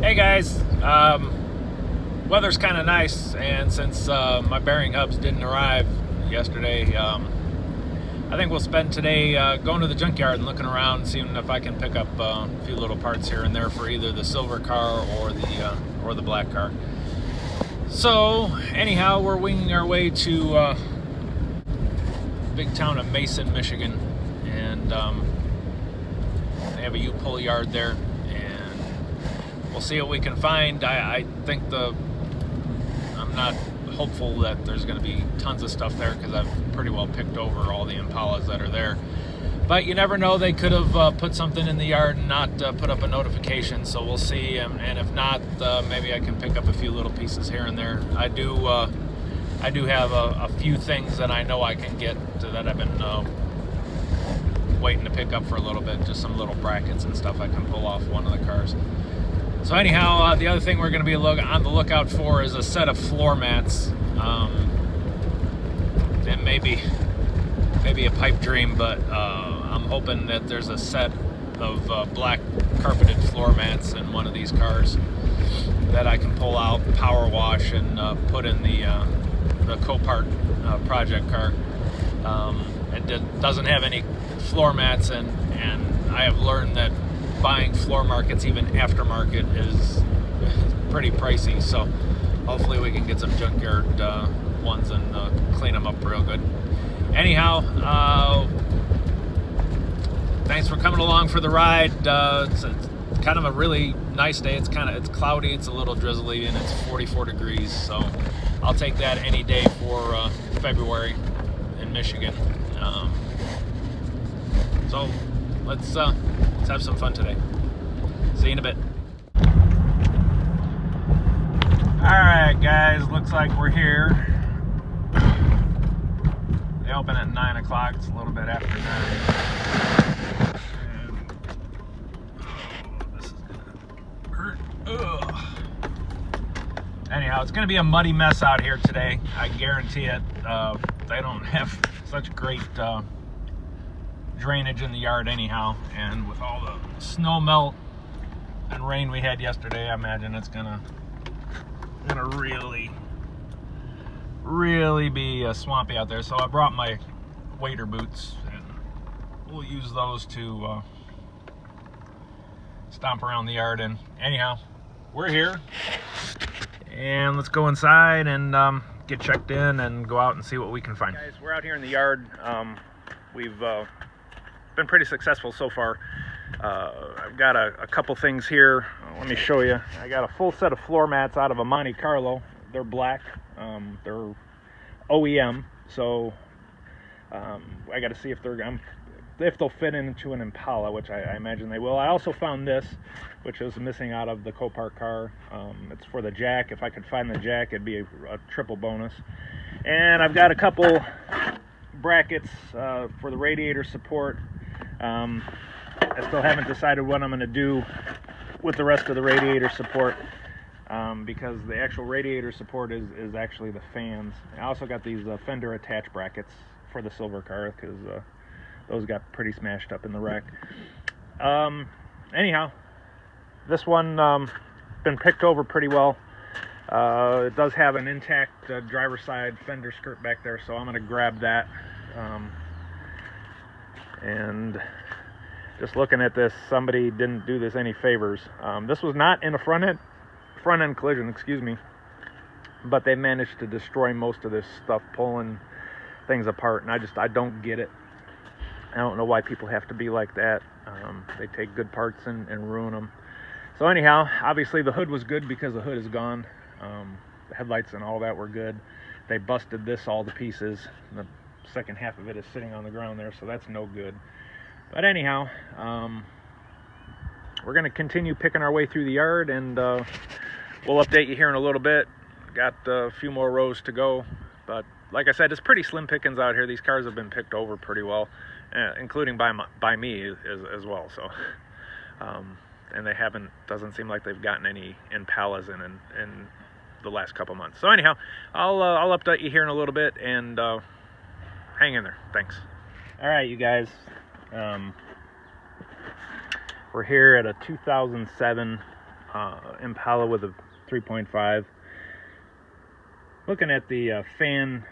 Hey guys, weather's kind of nice, and since my bearing hubs didn't arrive yesterday, I think we'll spend today going to the junkyard and looking around, seeing if I can pick up a few little parts here and there for either the silver car or the black car. So anyhow, we're winging our way to big town of Mason, Michigan, and they have a U-pull yard there, and we'll see what we can find. I think I'm not hopeful that there's going to be tons of stuff there because I've pretty well picked over all the Impalas that are there. But you never know, they could have put something in the yard and not put up a notification, so we'll see. And if not, maybe I can pick up a few little pieces here and there. I do have a few things that I know I can get that I've been waiting to pick up for a little bit, just some little brackets and stuff I can pull off one of the cars. So anyhow, the other thing we're going to be on the lookout for is a set of floor mats. And maybe a pipe dream, but I'm hoping that there's a set of black carpeted floor mats in one of these cars that I can pull out, power wash, and put in the COPART Project Car. It doesn't have any floor mats, and I have learned that buying floor markets, even aftermarket, is pretty pricey, so hopefully we can get some junkyard ones and clean them up real good. Anyhow, thanks for coming along for the ride. It's kind of a really nice day. It's cloudy, it's a little drizzly, and it's 44 degrees, so I'll take that any day for February in Michigan. So let's have some fun today. See you in a bit. Alright guys, looks like we're here. They open at 9 o'clock, it's a little bit after 9. And, this is gonna hurt. Ugh. Anyhow, it's gonna be a muddy mess out here today, I guarantee it. They don't have such great drainage in the yard anyhow, and with all the snow melt and rain we had yesterday, I imagine it's gonna really be swampy out there. So I brought my wader boots, and we'll use those to stomp around the yard. And anyhow, we're here, and let's go inside and get checked in and go out and see what we can find. Guys, we're out here in the yard. We've been pretty successful so far. I've got a couple things here. Let me show you. I got a full set of floor mats out of a Monte Carlo. They're black. They're OEM, so I got to see if they'll fit into an Impala, which I imagine they will. I also found this, which is missing out of the COPART car. It's for the jack. If I could find the jack, it'd be a triple bonus. And I've got a couple brackets for the radiator support. I still haven't decided what I'm going to do with the rest of the radiator support, because the actual radiator support is actually the fans. I also got these fender attach brackets for the silver car, because those got pretty smashed up in the wreck. Anyhow, this one been picked over pretty well. It does have an intact driver's side fender skirt back there, so I'm going to grab that. And just looking at this, somebody didn't do this any favors. This was not in a front end collision, excuse me, but they managed to destroy most of this stuff, pulling things apart, and I don't get it. I don't know why people have to be like that. They take good parts and ruin them. So anyhow, obviously the hood was good because the hood is gone. The headlights and all that were good. They busted this all to pieces. The second half of it is sitting on the ground there, so that's no good. But anyhow, we're going to continue picking our way through the yard, and we'll update you here in a little bit. Got a few more rows to go, but like I said, it's pretty slim pickings out here. These cars have been picked over pretty well, including by me as well. So, and they doesn't seem like they've gotten any Impalas in the last couple months. So anyhow, I'll update you here in a little bit, and hang in there. Thanks. All right, you guys. We're here at a 2007 Impala with a 3.5. Looking at the fans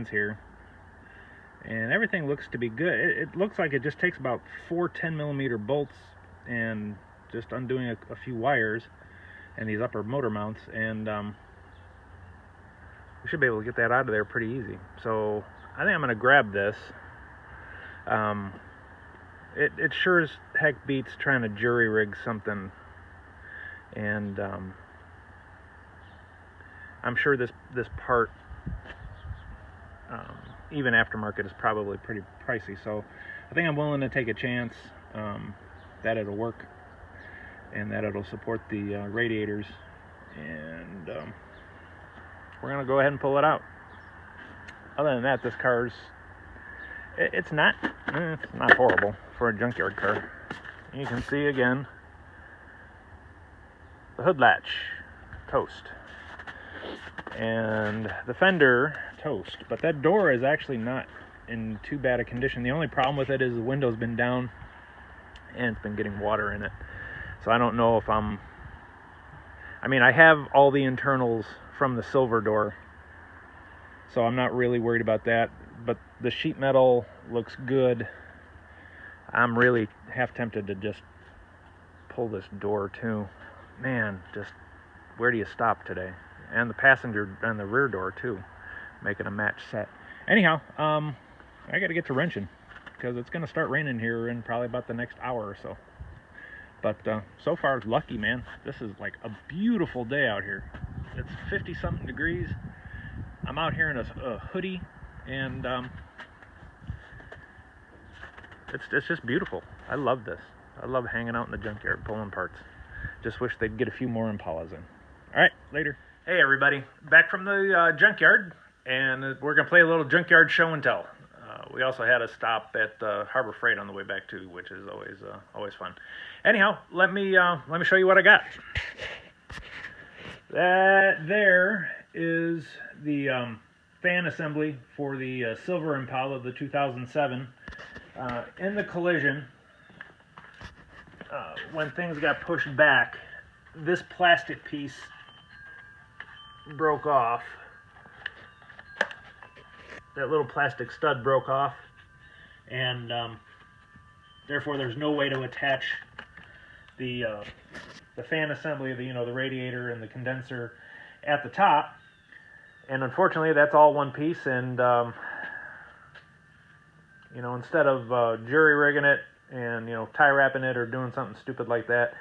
here, and everything looks to be good. It looks like it just takes about 4 10mm bolts and just undoing a few wires and these upper motor mounts, and we should be able to get that out of there pretty easy. So I think I'm going to grab this. It sure as heck beats trying to jury rig something, and I'm sure this part, even aftermarket, is probably pretty pricey. So I think I'm willing to take a chance that it'll work and that it'll support the radiators, and we're gonna go ahead and pull it out. Other than that, this car's it's not horrible for a junkyard car. You can see again the hood latch toast and the fender toast, but that door is actually not in too bad a condition. The only problem with it is the window's been down and it's been getting water in it. So I don't know if I have all the internals from the silver door, so I'm not really worried about that, but the sheet metal looks good. I'm really half tempted to just pull this door too. Man, just where do you stop today? And the passenger and the rear door too, making a match set. Anyhow, I gotta get to wrenching because it's gonna start raining here in probably about the next hour or so. But so far, lucky, man. This is like a beautiful day out here. It's 50-something degrees. I'm out here in a hoodie, and it's just beautiful. I love this. I love hanging out in the junkyard, pulling parts. Just wish they'd get a few more Impalas in. All right, later. Hey, everybody. Back from the junkyard, and we're going to play a little junkyard show and tell. We also had a stop at Harbor Freight on the way back too, which is always fun. Anyhow, let me show you what I got. That there is the fan assembly for the Silver Impala, the 2007. In the collision, when things got pushed back, this plastic piece broke off. That little plastic stud broke off, and therefore there's no way to attach the fan assembly of the radiator and the condenser at the top. And unfortunately, that's all one piece. And instead of jury rigging it and tie wrapping it or doing something stupid like that,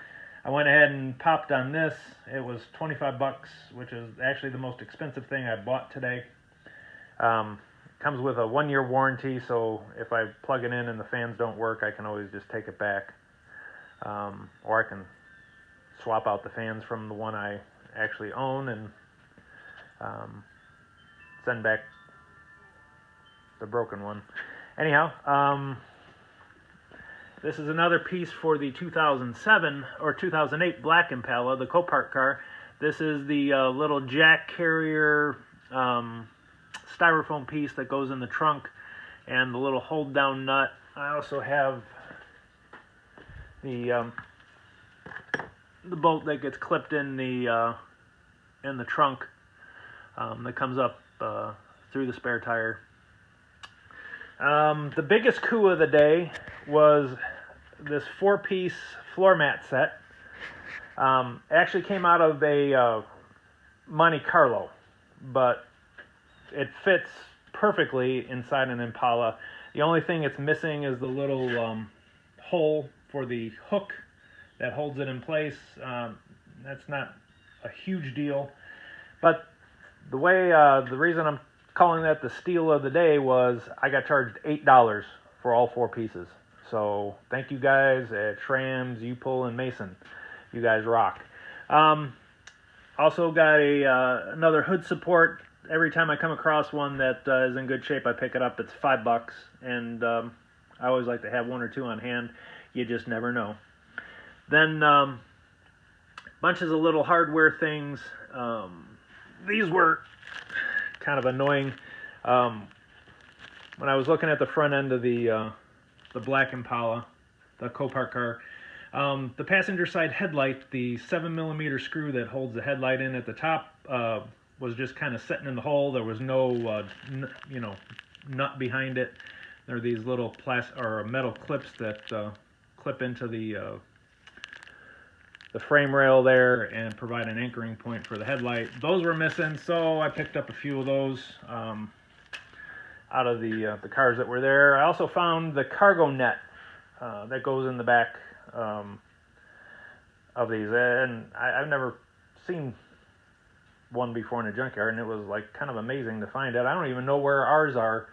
I went ahead and popped on this. It was $25, which is actually the most expensive thing I bought today. Comes with a 1-year warranty, so if I plug it in and the fans don't work, I can always just take it back. Or I can swap out the fans from the one I actually own and send back the broken one. Anyhow, this is another piece for the 2007 or 2008 Black Impala, the COPART car. This is the little jack carrier styrofoam piece that goes in the trunk and the little hold down nut. I also have the bolt that gets clipped in the trunk that comes up through the spare tire. The biggest coup of the day was this 4-piece floor mat set. It actually came out of a Monte Carlo, but it fits perfectly inside an Impala. The only thing it's missing is the little hole for the hook that holds it in place. That's not a huge deal, but the reason I'm calling that the steal of the day was I got charged $8 for all 4 pieces. So thank you guys at Schramm's, U-Pull, and Mason. You guys rock. Also got another hood support. Every time I come across one that is in good shape, I pick it up. It's $5, and I always like to have 1 or 2 on hand. You just never know. Then bunches of little hardware things. These were kind of annoying. When I was looking at the front end of the Black Impala, the COPART car, The passenger side headlight, the 7mm screw that holds the headlight in at the top, was just kind of sitting in the hole. There was no, nut behind it. There are these little metal clips that clip into the frame rail there and provide an anchoring point for the headlight. Those were missing, so I picked up a few of those out of the cars that were there. I also found the cargo net that goes in the back of these, and I've never seen one before in a junkyard, and it was like kind of amazing to find it. I don't even know where ours are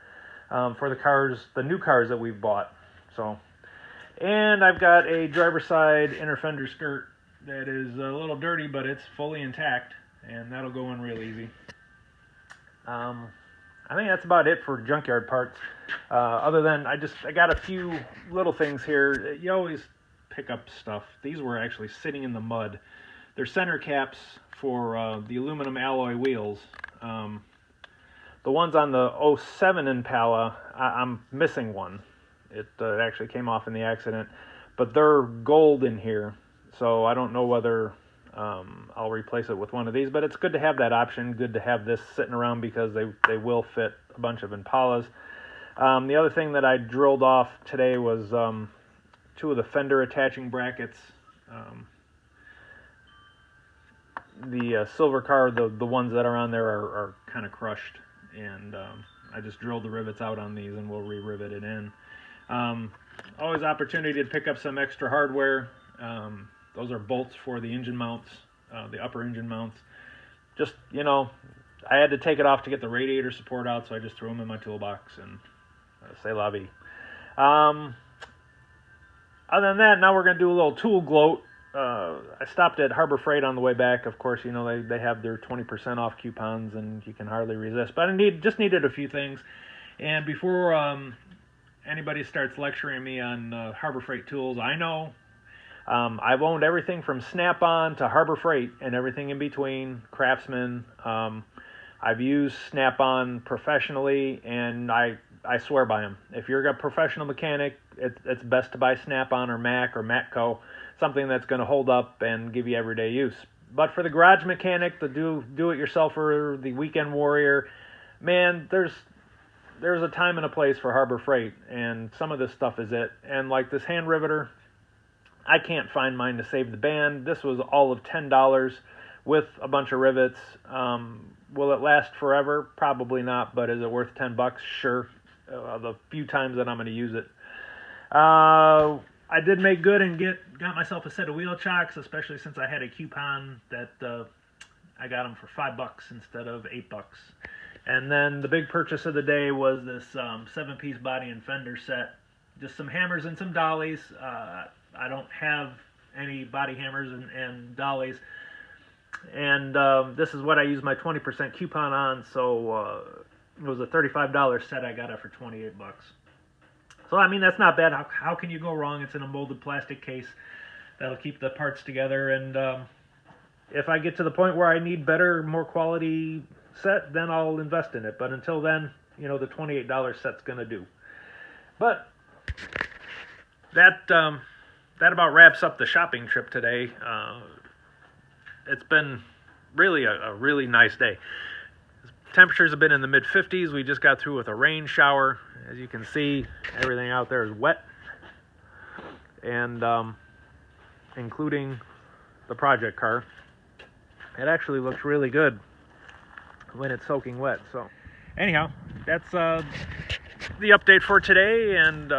for the new cars that we've bought. So, and I've got a driver's side inner fender skirt that is a little dirty, but it's fully intact, and that'll go in real easy. I think that's about it for junkyard parts. Other than I got a few little things here. You always pick up stuff. These were actually sitting in the mud. They're center caps for the aluminum alloy wheels. The ones on the 07 Impala, I'm missing one. It actually came off in the accident, but they're gold in here. So I don't know whether I'll replace it with one of these, but it's good to have that option. Good to have this sitting around because they will fit a bunch of Impalas. The other thing that I drilled off today was 2 of the fender attaching brackets. The silver car, the ones that are on there are kind of crushed, and I just drilled the rivets out on these, and we'll re-rivet it in. Always opportunity to pick up some extra hardware. Those are bolts for the engine mounts, the upper engine mounts. Just, I had to take it off to get the radiator support out, so I just threw them in my toolbox, and c'est la vie. Other than that, now we're going to do a little tool gloat. I stopped at Harbor Freight on the way back. Of course, they have their 20% off coupons, and you can hardly resist. But I just needed a few things. And before anybody starts lecturing me on Harbor Freight tools, I know I've owned everything from Snap-on to Harbor Freight and everything in between, Craftsman. I've used Snap-on professionally, and I swear by them. If you're a professional mechanic, it's best to buy Snap-on or Mac or Matco, something that's going to hold up and give you everyday use. But for the garage mechanic, the do-it-yourselfer, the weekend warrior, man, there's a time and a place for Harbor Freight, and some of this stuff is it. And like this hand riveter, I can't find mine to save the band. This was all of $10 with a bunch of rivets. Will it last forever? Probably not, but is it worth $10? Sure. The few times that I'm going to use it. I did make good and got myself a set of wheel chocks, especially since I had a coupon that I got them for $5 instead of $8. And then the big purchase of the day was this 7-piece body and fender set. Just some hammers and some dollies. I don't have any body hammers and dollies. And this is what I used my 20% coupon on, so it was a $35 set. I got it for $28. So, I mean, that's not bad. How can you go wrong? It's in a molded plastic case that'll keep the parts together. And if I get to the point where I need better, more quality set, then I'll invest in it. But until then, the $28 set's going to do. But that about wraps up the shopping trip today. It's been really a really nice day. Temperatures have been in the mid-50s. We just got through with a rain shower. As you can see, everything out there is wet, and including the project car. It actually looks really good when it's soaking wet. So anyhow, that's the update for today, and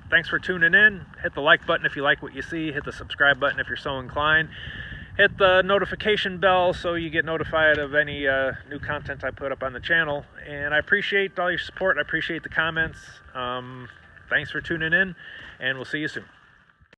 thanks for tuning in. Hit the like button if you like what you see. Hit the subscribe button if you're so inclined. Hit the notification bell so you get notified of any new content I put up on the channel. And I appreciate all your support. I appreciate the comments. Thanks for tuning in, and we'll see you soon.